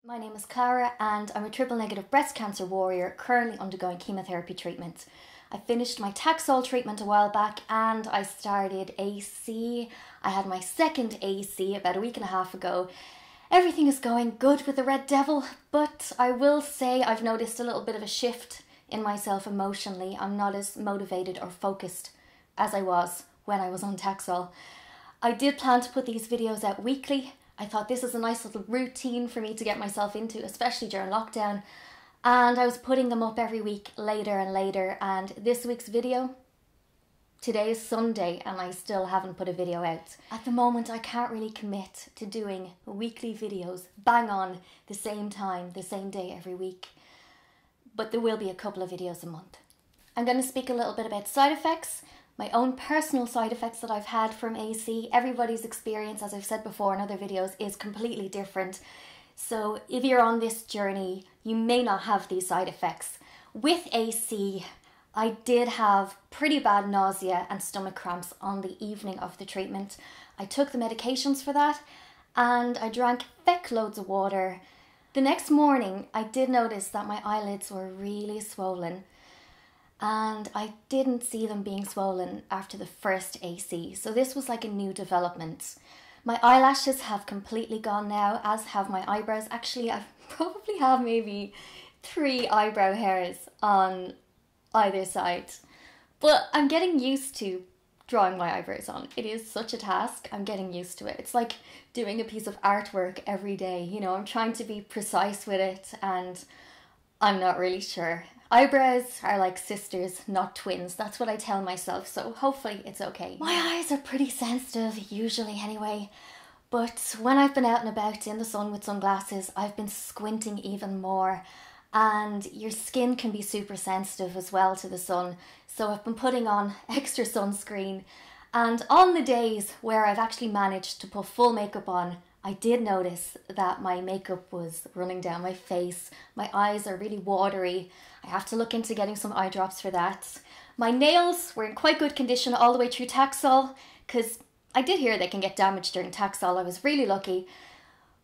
My name is Klara and I'm a triple negative breast cancer warrior currently undergoing chemotherapy treatment. I finished my Taxol treatment a while back and I started AC. I had my second AC about a week and a half ago. Everything is going good with the Red Devil, but I will say I've noticed a little bit of a shift in myself emotionally. I'm not as motivated or focused as I was when I was on Taxol. I did plan to put these videos out weekly. I thought this is a nice little routine for me to get myself into, especially during lockdown. And I was putting them up every week later and later. And this week's video, today is Sunday and I still haven't put a video out. At the moment, I can't really commit to doing weekly videos bang on the same time, the same day every week. But there will be a couple of videos a month. I'm going to speak a little bit about side effects. My own personal side effects that I've had from AC. Everybody's experience, as I've said before in other videos, is completely different. So if you're on this journey, you may not have these side effects. With AC, I did have pretty bad nausea and stomach cramps on the evening of the treatment. I took the medications for that and I drank feck loads of water. The next morning, I did notice that my eyelids were really swollen. And I didn't see them being swollen after the first AC. So this was like a new development. My eyelashes have completely gone now, as have my eyebrows. Actually, I probably have maybe 3 eyebrow hairs on either side. But I'm getting used to drawing my eyebrows on. It is such a task. I'm getting used to it. It's like doing a piece of artwork every day. You know, I'm trying to be precise with it and I'm not really sure. Eyebrows are like sisters, not twins. That's what I tell myself, so hopefully it's okay. My eyes are pretty sensitive, usually anyway. But when I've been out and about in the sun with sunglasses, I've been squinting even more. And your skin can be super sensitive as well to the sun. So I've been putting on extra sunscreen. And on the days where I've actually managed to put full makeup on, I did notice that my makeup was running down my face. My eyes are really watery. I have to look into getting some eye drops for that. My nails were in quite good condition all the way through Taxol, because I did hear they can get damaged during Taxol. I was really lucky.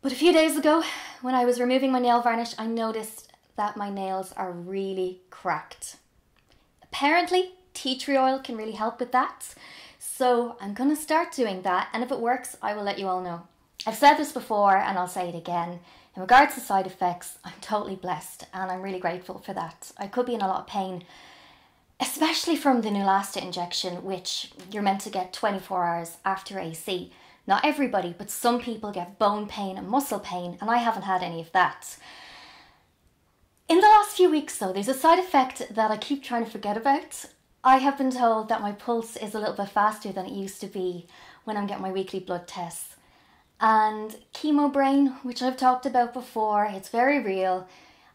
But a few days ago, when I was removing my nail varnish, I noticed that my nails are really cracked. Apparently, tea tree oil can really help with that. So I'm going to start doing that, and if it works, I will let you all know. I've said this before and I'll say it again. In regards to side effects, I'm totally blessed and I'm really grateful for that. I could be in a lot of pain, especially from the Neulasta injection, which you're meant to get 24 hours after AC. Not everybody, but some people get bone pain and muscle pain, and I haven't had any of that. In the last few weeks though, there's a side effect that I keep trying to forget about. I have been told that my pulse is a little bit faster than it used to be when I'm getting my weekly blood tests. And chemo brain, which I've talked about before, it's very real.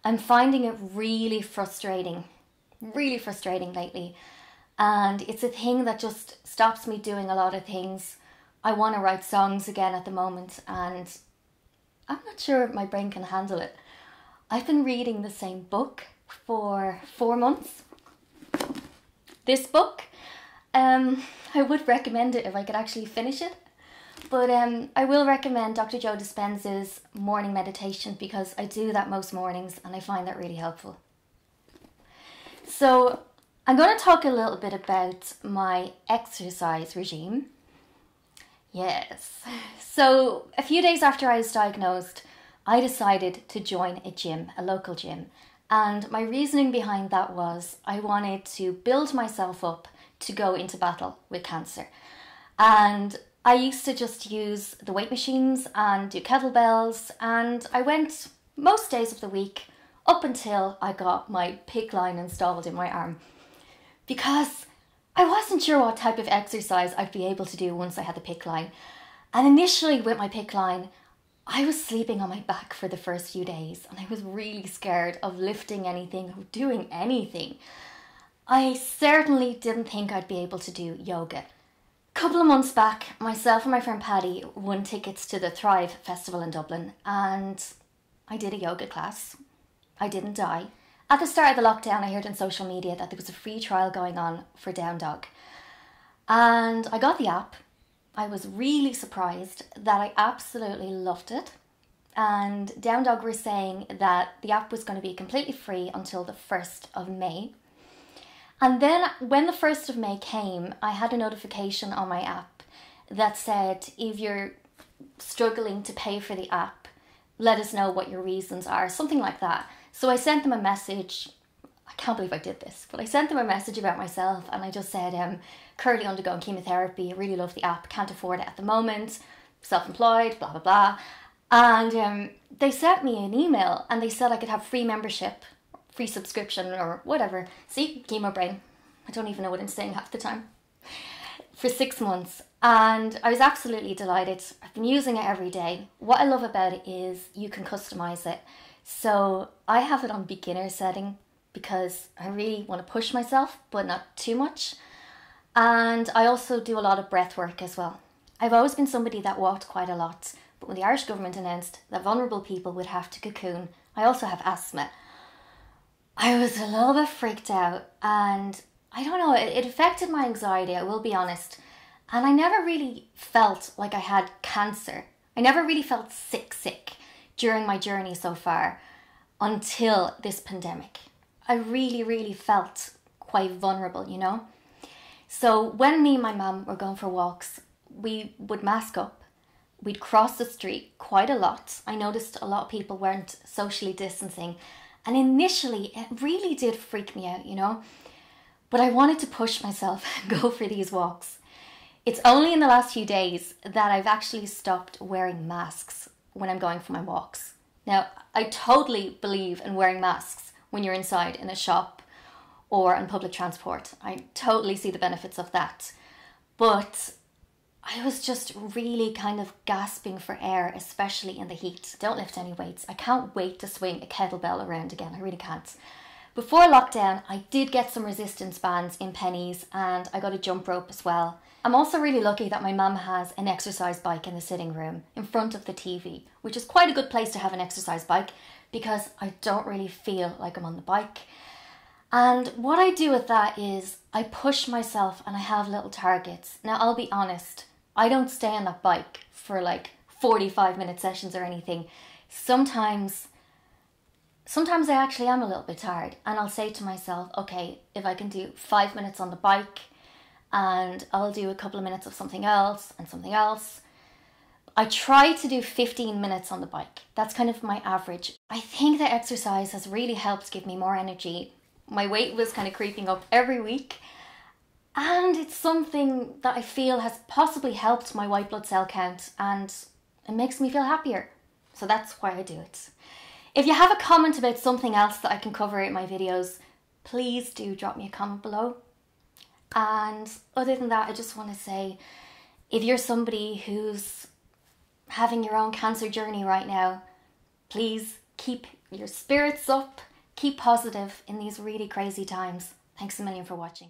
I'm finding it really frustrating lately. And it's a thing that just stops me doing a lot of things. I want to write songs again at the moment and I'm not sure if my brain can handle it. I've been reading the same book for 4 months. This book, I would recommend it if I could actually finish it. But I will recommend Dr. Joe Dispenza's morning meditation because I do that most mornings and I find that really helpful. So I'm going to talk a little bit about my exercise regime. Yes. So a few days after I was diagnosed, I decided to join a gym, a local gym. And my reasoning behind that was I wanted to build myself up to go into battle with cancer. And I used to just use the weight machines and do kettlebells, and I went most days of the week up until I got my PICC line installed in my arm, because I wasn't sure what type of exercise I'd be able to do once I had the PICC line. And initially with my PICC line, I was sleeping on my back for the first few days and I was really scared of lifting anything or doing anything. I certainly didn't think I'd be able to do yoga. A couple of months back, myself and my friend Paddy won tickets to the Thrive Festival in Dublin and I did a yoga class. I didn't die. At the start of the lockdown, I heard on social media that there was a free trial going on for Down Dog. And I got the app. I was really surprised that I absolutely loved it. and Down Dog were saying that the app was going to be completely free until the 1st of May. And then when the 1st of May came, I had a notification on my app that said, if you're struggling to pay for the app, let us know what your reasons are, something like that. So I sent them a message. I can't believe I did this, but I sent them a message about myself, and I just said, currently undergoing chemotherapy, I really love the app, can't afford it at the moment, self-employed, blah, blah, blah. And they sent me an email and they said I could have free membership, free subscription or whatever. See, chemo brain. I don't even know what I'm saying half the time. For 6 months. And I was absolutely delighted. I've been using it every day. What I love about it is you can customize it. So I have it on beginner setting because I really want to push myself, but not too much. And I also do a lot of breath work as well. I've always been somebody that walked quite a lot, but when the Irish government announced that vulnerable people would have to cocoon, I also have asthma. I was a little bit freaked out, and I don't know, it affected my anxiety, I will be honest. And I never really felt like I had cancer. I never really felt sick during my journey so far until this pandemic. I really felt quite vulnerable, you know? So when me and my mum were going for walks, we would mask up. We'd cross the street quite a lot. I noticed a lot of people weren't socially distancing. And initially, it really did freak me out, you know? But I wanted to push myself and go for these walks. It's only in the last few days that I've actually stopped wearing masks when I'm going for my walks. Now, I totally believe in wearing masks when you're inside in a shop or on public transport. I totally see the benefits of that. But I was just really kind of gasping for air, especially in the heat. Don't lift any weights. I can't wait to swing a kettlebell around again. I really can't. Before lockdown, I did get some resistance bands in Pennies, and I got a jump rope as well. I'm also really lucky that my mum has an exercise bike in the sitting room in front of the TV, which is quite a good place to have an exercise bike because I don't really feel like I'm on the bike. And what I do with that is I push myself and I have little targets. Now, I'll be honest, I don't stay on that bike for like 45-minute sessions or anything. Sometimes I actually am a little bit tired, and I'll say to myself, okay, if I can do 5 minutes on the bike and I'll do a couple of minutes of something else and something else. I try to do 15 minutes on the bike. That's kind of my average. I think that exercise has really helped give me more energy. My weight was kind of creeping up every week, and it's something that I feel has possibly helped my white blood cell count, and it makes me feel happier. So that's why I do it. If you have a comment about something else that I can cover in my videos, please do drop me a comment below. And other than that, I just want to say, if you're somebody who's having your own cancer journey right now, please keep your spirits up, keep positive in these really crazy times. Thanks a million for watching.